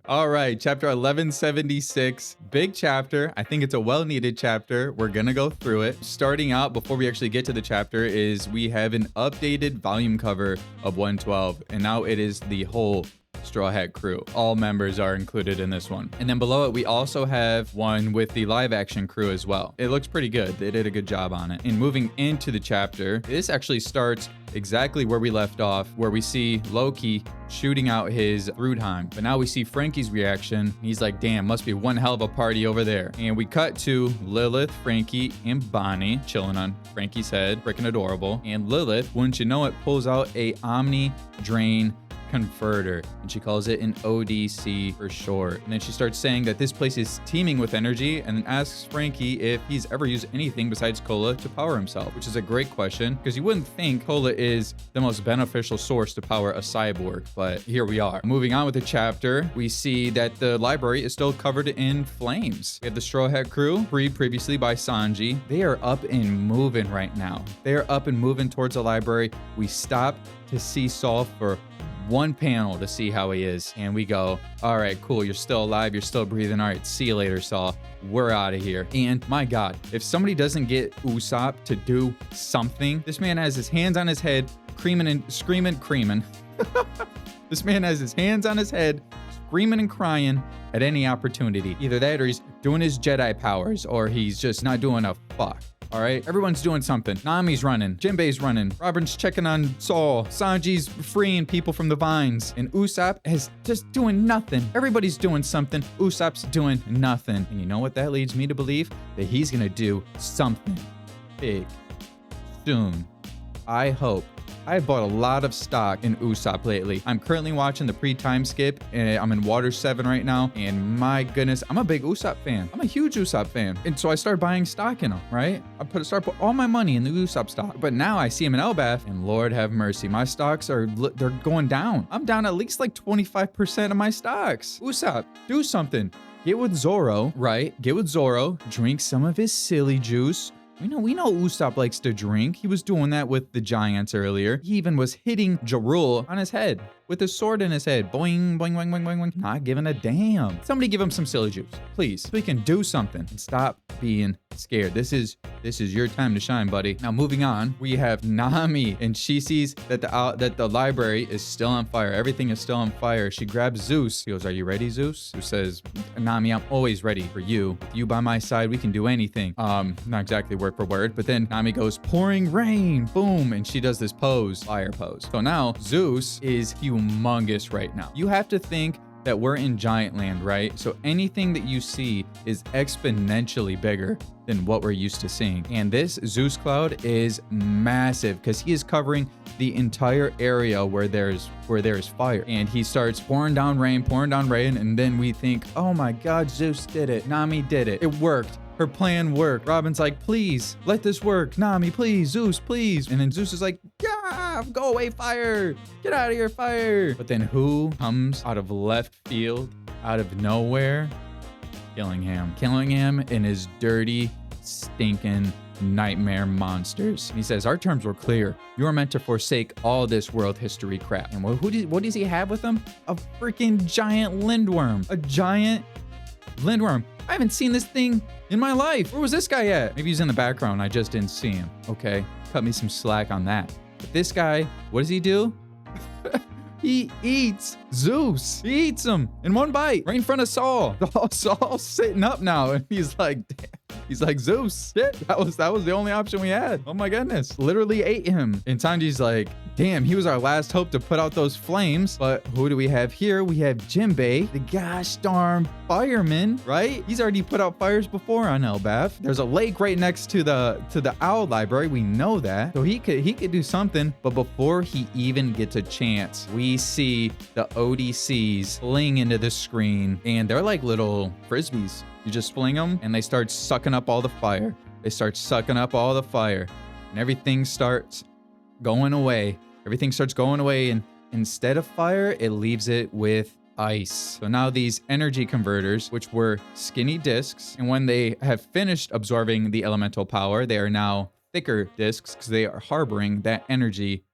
All right, chapter 1176, big chapter. I think it's a well-needed chapter. We're gonna go through it. Starting out, before we actually get to the chapter, is we have an updated volume cover of 112, and now it is the whole Straw Hat crew. All members are included in this one. And then below it, we also have one with the live action crew as well. It looks pretty good. They did a good job on it. And moving into the chapter, this actually starts exactly where we left off, where we see Loki shooting out his Thrudheim. But now we see Frankie's reaction. He's like, damn, must be one hell of a party over there. And we cut to Lilith, Frankie, and Bonnie chilling on Frankie's head. Freaking adorable. And Lilith, wouldn't you know it, pulls out a Omni Drain converter, and she calls it an ODC for short. And then she starts saying that this place is teeming with energy, and then asks Frankie if he's ever used anything besides cola to power himself, which is a great question because you wouldn't think cola is the most beneficial source to power a cyborg, but here we are. Moving on with the chapter, we see that the library is still covered in flames. We have the Straw Hat crew, freed previously by Sanji. They are up and moving right now. They are up and moving towards the library. We stop to see Saul for one panel to see how he is, and we go, all right, cool, you're still alive, you're still breathing, all right, see you later, Saul, we're out of here. And my god, if somebody doesn't get Usopp to do something, this man has his hands on his head, screaming. This man has his hands on his head, screaming and crying at any opportunity. Either that or he's doing his Jedi powers, or he's just not doing a fuck. All right, everyone's doing something. Nami's running, Jinbei's running, Robin's checking on Saul, Sanji's freeing people from the vines, and Usopp is just doing nothing. Everybody's doing something. Usopp's doing nothing. And you know what that leads me to believe? That he's gonna do something big soon. I hope. I bought a lot of stock in Usopp lately. I'm currently watching the pre-time skip, and I'm in Water 7 right now, and my goodness, I'm a big Usopp fan. I'm a huge Usopp fan. And so I started buying stock in him, right? Start put all my money in the Usopp stock. But now I see him in Elbaf, and Lord have mercy, my stocks they're going down. I'm down at least like 25% of my stocks. Usopp, do something. Get with Zoro, right? Get with Zoro, drink some of his silly juice. We know Usopp likes to drink. He was doing that with the giants earlier. He even was hitting Jarul on his head with his sword in his head. Boing, boing, boing, boing, boing, boing. Not giving a damn. Somebody give him some silly juice, please. So he can do something and stop being scared. This is your time to shine, buddy. Now moving on, we have Nami, and she sees that the library is still on fire. Everything is still on fire. She grabs Zeus. She goes, "Are you ready, Zeus?" Zeus says, "Nami, I'm always ready for you. With you by my side, we can do anything." Not exactly word for word, but then Nami goes, "Pouring rain," boom, and she does this pose, fire pose. So now Zeus is humongous right now. You have to think that we're in Giant Land, right? So anything that you see is exponentially bigger than what we're used to seeing. And this Zeus cloud is massive because he is covering the entire area where there's fire. And he starts pouring down rain, and then we think, oh my god, Zeus did it. Nami did it. It worked. Her plan worked. Robin's like, please, let this work. Nami, please. Zeus, please. And then Zeus is like, yeah, go away, fire. Get out of here, fire. But then who comes out of left field, out of nowhere? Killingham. Killingham and his dirty, stinking nightmare monsters. He says, our terms were clear. You are meant to forsake all this world history crap. And what does he have with him? A freaking giant lindworm. A giant lindworm. I haven't seen this thing in my life. Where was this guy at? Maybe he's in the background. I just didn't see him. Okay, cut me some slack on that. But this guy, what does he do? He eats Zeus. He eats him in one bite right in front of Saul. Saul's sitting up now, and he's like, damn. He's like, Zeus, shit, that was the only option we had. Oh my goodness. Literally ate him. And Sanji's like, damn, he was our last hope to put out those flames. But who do we have here? We have Jinbei, the gosh darn fireman, right? He's already put out fires before on Elbaf. There's a lake right next to the owl library. We know that. So he could do something. But before he even gets a chance, we see the ODCs fling into the screen, and they're like little frisbees. You just fling them, and they start sucking up all the fire. They start sucking up all the fire, and everything starts going away. Everything starts going away, and instead of fire, it leaves it with ice. So now these energy converters, which were skinny discs, and when they have finished absorbing the elemental power, they are now thicker discs because they are harboring that energy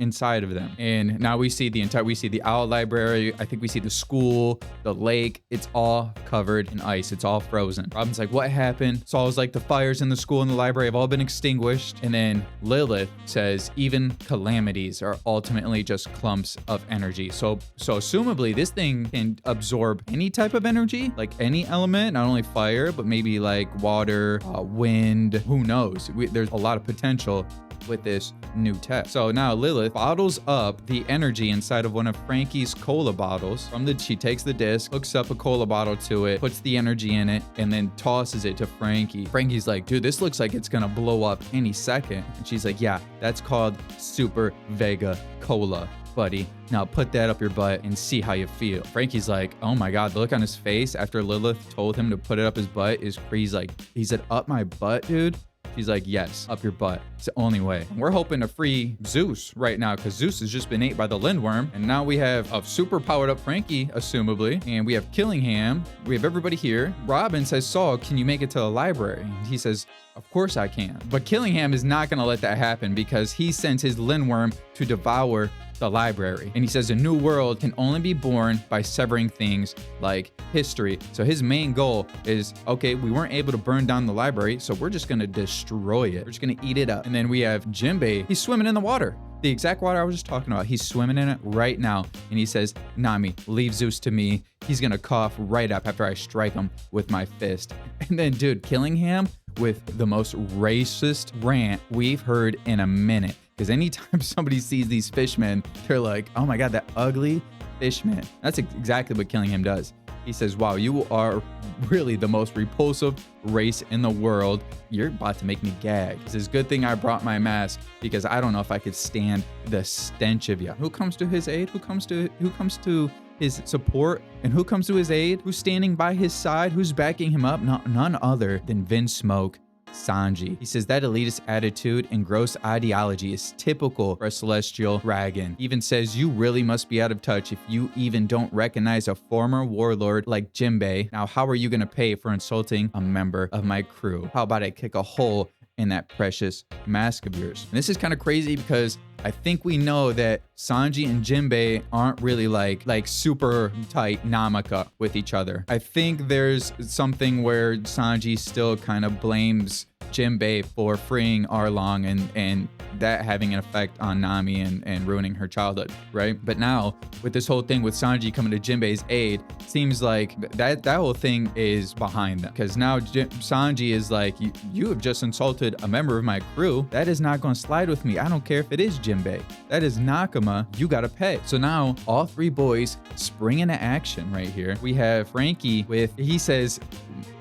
inside of them. And now we see the owl library. I think we see the school, the lake. It's all covered in ice. It's all frozen. Robin's like, what happened? Saul's like, the fires in the school and the library have all been extinguished. And then Lilith says, even calamities are ultimately just clumps of energy. So assumably this thing can absorb any type of energy, like any element, not only fire, but maybe like water, wind, who knows? There's a lot of potential with this new tech. So now Lilith bottles up the energy inside of one of Frankie's cola bottles. She takes the disc, hooks up a cola bottle to it, puts the energy in it, and then tosses it to Frankie. Frankie's like, dude, this looks like it's gonna blow up any second. And she's like, yeah, that's called Super Vega Cola, buddy. Now put that up your butt and see how you feel. Frankie's like, oh my God, the look on his face after Lilith told him to put it up his butt is crazy. He said, up my butt, dude? She's like, yes, up your butt. It's the only way. And we're hoping to free Zeus right now because Zeus has just been ate by the Lindworm. And now we have a super powered up Frankie, assumably. And we have Killingham. We have everybody here. Robin says, Saul, can you make it to the library? And he says, of course I can. But Killingham is not going to let that happen because he sends his Lindworm to devour the library. And he says a new world can only be born by severing things like history. So his main goal is, okay, we weren't able to burn down the library, so we're just gonna destroy it. We're just gonna eat it up. And then we have Jinbei. He's swimming in the water. The exact water I was just talking about. He's swimming in it right now. And he says, Nami, leave Zeus to me. He's gonna cough right up after I strike him with my fist. And then, dude, Killingham with the most racist rant we've heard in a minute. Because anytime somebody sees these fishmen, they're like, oh my God, that ugly fishman. That's exactly what Killingham does. He says, wow, you are really the most repulsive race in the world. You're about to make me gag. He says, good thing I brought my mask because I don't know if I could stand the stench of you. Who comes to his aid? Who comes to his support? And who comes to his aid? Who's standing by his side? Who's backing him up? None other than Vinsmoke Sanji. He says that elitist attitude and gross ideology is typical for a celestial dragon. He even says you really must be out of touch if you even don't recognize a former warlord like Jinbei. Now, how are you going to pay for insulting a member of my crew? How about I kick a hole in that precious mask of yours? And this is kind of crazy because I think we know that Sanji and Jinbei aren't really like super tight Namaka with each other. I think there's something where Sanji still kind of blames Jinbei for freeing Arlong and that having an effect on Nami and ruining her childhood, right? But now with this whole thing with Sanji coming to Jinbei's aid, seems like that whole thing is behind them. Because now Sanji is like, you have just insulted a member of my crew. That is not going to slide with me. I don't care if it is Jinbei. That is Nakama. You got to pay. So now all three boys spring into action right here. We have Frankie he says,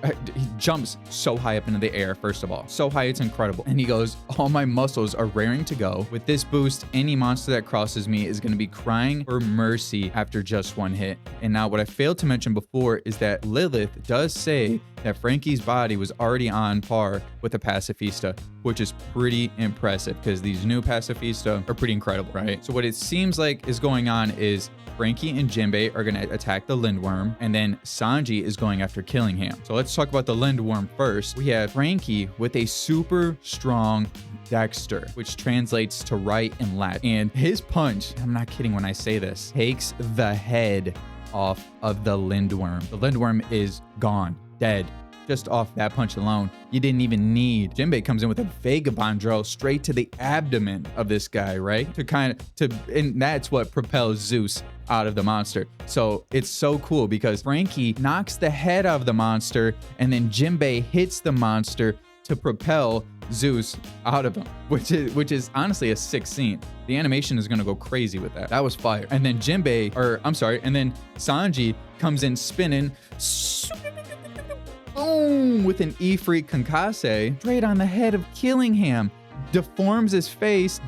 he jumps so high up into the air, first of all. So high, it's incredible. And he goes, all my muscles are raring to go. With this boost, any monster that crosses me is going to be crying for mercy after just one hit. And now what I failed to mention before is that Lilith does say that Frankie's body was already on par with the Pacifista, which is pretty impressive because these new Pacifista are pretty incredible, right? So what it seems like is going on is Frankie and Jinbei are going to attack the Lindworm, and then Sanji is going after Killingham. So let's talk about the Lindworm first. We have Frankie with a super strong Dexter, which translates to right in Latin. And his punch, I'm not kidding when I say this, takes the head off of the Lindworm. The Lindworm is gone, dead. Just off that punch alone, you didn't even need. Jinbei comes in with a vagabond drill straight to the abdomen of this guy, right? And that's what propels Zeus out of the monster. So it's so cool because Frankie knocks the head of the monster and then Jinbei hits the monster to propel Zeus out of him, which is honestly a sick scene. The animation is gonna go crazy with that. That was fire. And then and then Sanji comes in spinning, boom, with an Ifrit Concasse straight on the head of Killingham. Deforms his face,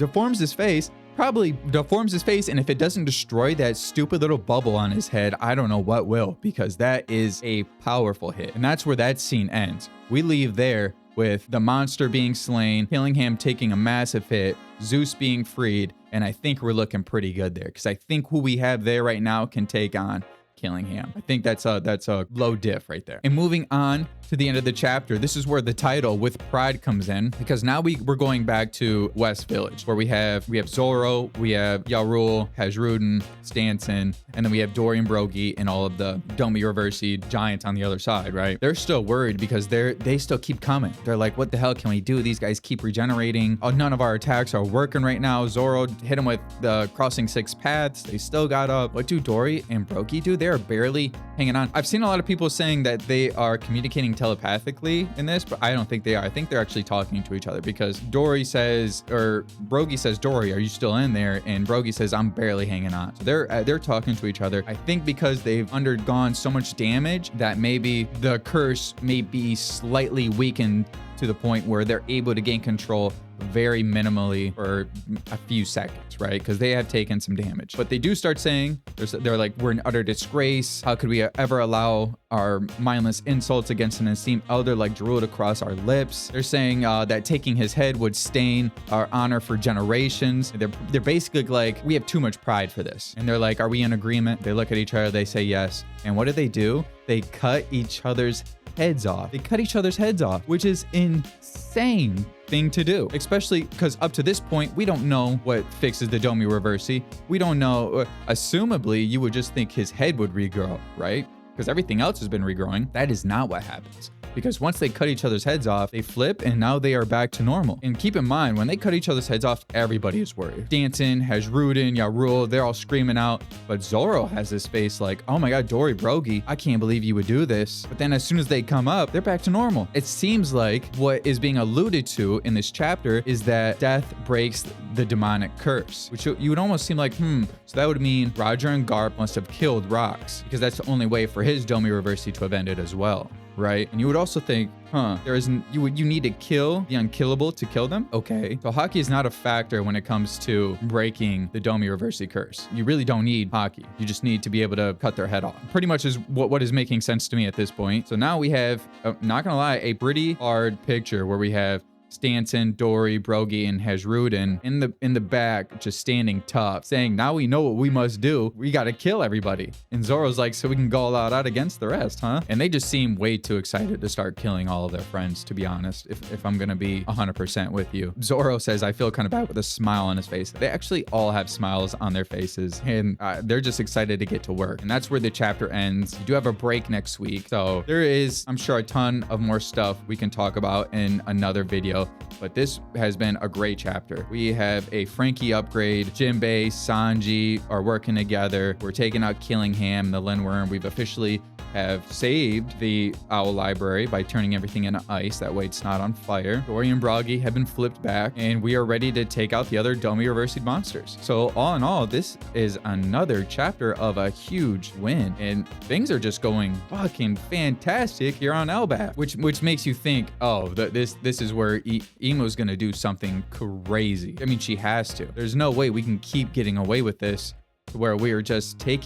and if it doesn't destroy that stupid little bubble on his head, I don't know what will, because that is a powerful hit. And that's where that scene ends. We leave there with the monster being slain, Killingham taking a massive hit, Zeus being freed, and I think we're looking pretty good there, because I think who we have there right now can take on Killingham. I think that's a low diff right there. And moving on to the end of the chapter, this is where the title With Pride comes in, because now we're going back to West Village, where we have Zoro, we have Yarul, Hajrudin, Stanson, and then we have Dorian Brogy and all of the Domi Reversi giants on the other side, right? They're still worried because they still keep coming. They're like, what the hell can we do? These guys keep regenerating. Oh, none of our attacks are working right now. Zoro hit him with the crossing 6 paths. They still got up. What do Dory and Brogy do? They're barely hanging on. I've seen a lot of people saying that they are communicating telepathically in this, but I don't think they are. I think they're actually talking to each other, because Brogy says, Dory, are you still in there? And Brogy says, I'm barely hanging on. So they're talking to each other. I think because they've undergone so much damage that maybe the curse may be slightly weakened to the point where they're able to gain control very minimally for a few seconds, right? Because they have taken some damage. But they do start saying, they're like, we're in utter disgrace. How could we ever allow our mindless insults against an esteemed elder like Jarul to cross our lips? They're saying that taking his head would stain our honor for generations. They're basically like, we have too much pride for this. And they're like, are we in agreement? They look at each other, they say yes. And what do? They cut each other's heads off. They cut each other's heads off, which is insane thing to do, especially because up to this point, we don't know what fixes the Domi Reversi. We don't know. Assumably, you would just think his head would regrow, right? Because everything else has been regrowing. That is not what happens. Because once they cut each other's heads off, they flip and now they are back to normal. And keep in mind, when they cut each other's heads off, everybody is worried. Stanson, Hajrudin, Yarul, they're all screaming out. But Zoro has this face like, oh my God, Dory Brogy, I can't believe you would do this. But then as soon as they come up, they're back to normal. It seems like what is being alluded to in this chapter is that death breaks the demonic curse, which you would almost seem like, so that would mean Roger and Garp must have killed Rox, because that's the only way for his Domi Reversi to have ended as well. Right? And you would also think, you need to kill the unkillable to kill them? Okay. So Haki is not a factor when it comes to breaking the Domi Reversi curse. You really don't need Haki. You just need to be able to cut their head off. Pretty much is what is making sense to me at this point. So now we have, not gonna lie, a pretty hard picture where we have Stanson, Dory, Brogy, and Hajrudin in the back, just standing tough, saying, now we know what we must do. We got to kill everybody. And Zoro's like, so we can go all out against the rest, huh? And they just seem way too excited to start killing all of their friends, to be honest, if I'm going to be 100% with you. Zoro says, I feel kind of bad, with a smile on his face. They actually all have smiles on their faces, and they're just excited to get to work. And that's where the chapter ends. You do have a break next week. So there is, I'm sure, a ton of more stuff we can talk about in another video. But this has been a great chapter. We have a Frankie upgrade. Jinbei, Sanji are working together. We're taking out Killingham, the Lindworm. We've officially have saved the Owl Library by turning everything into ice. That way it's not on fire. Dory and Brogy have been flipped back, and we are ready to take out the other Domi Reversi monsters. So all in all, this is another chapter of a huge win, and things are just going fucking fantastic here on Elbaf, which makes you think, oh, this is where Emo's gonna do something crazy. I mean, she has to. There's no way we can keep getting away with this, where we are just we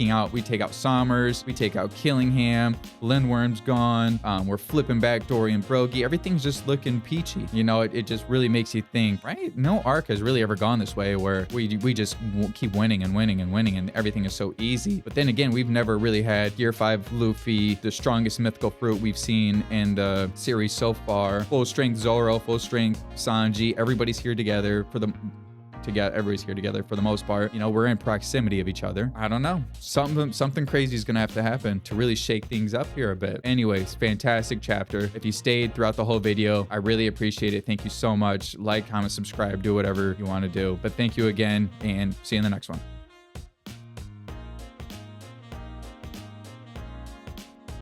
take out Sommers, we take out Killingham, Lindworm's gone, we're flipping back Dory and Brogy, everything's just looking peachy. You know, it just really makes you think, right? No arc has really ever gone this way, where we just keep winning and winning and winning, and everything is so easy. But then again, we've never really had Gear 5 Luffy, the strongest mythical fruit we've seen in the series so far. Full strength Zoro, full strength Sanji, everybody's here together everybody's here together for the most part. You know, we're in proximity of each other. I don't know. Something crazy is gonna have to happen to really shake things up here a bit. Anyways, fantastic chapter. If you stayed throughout the whole video, I really appreciate it. Thank you so much. Like, comment, subscribe, do whatever you want to do. But thank you again, and see you in the next one.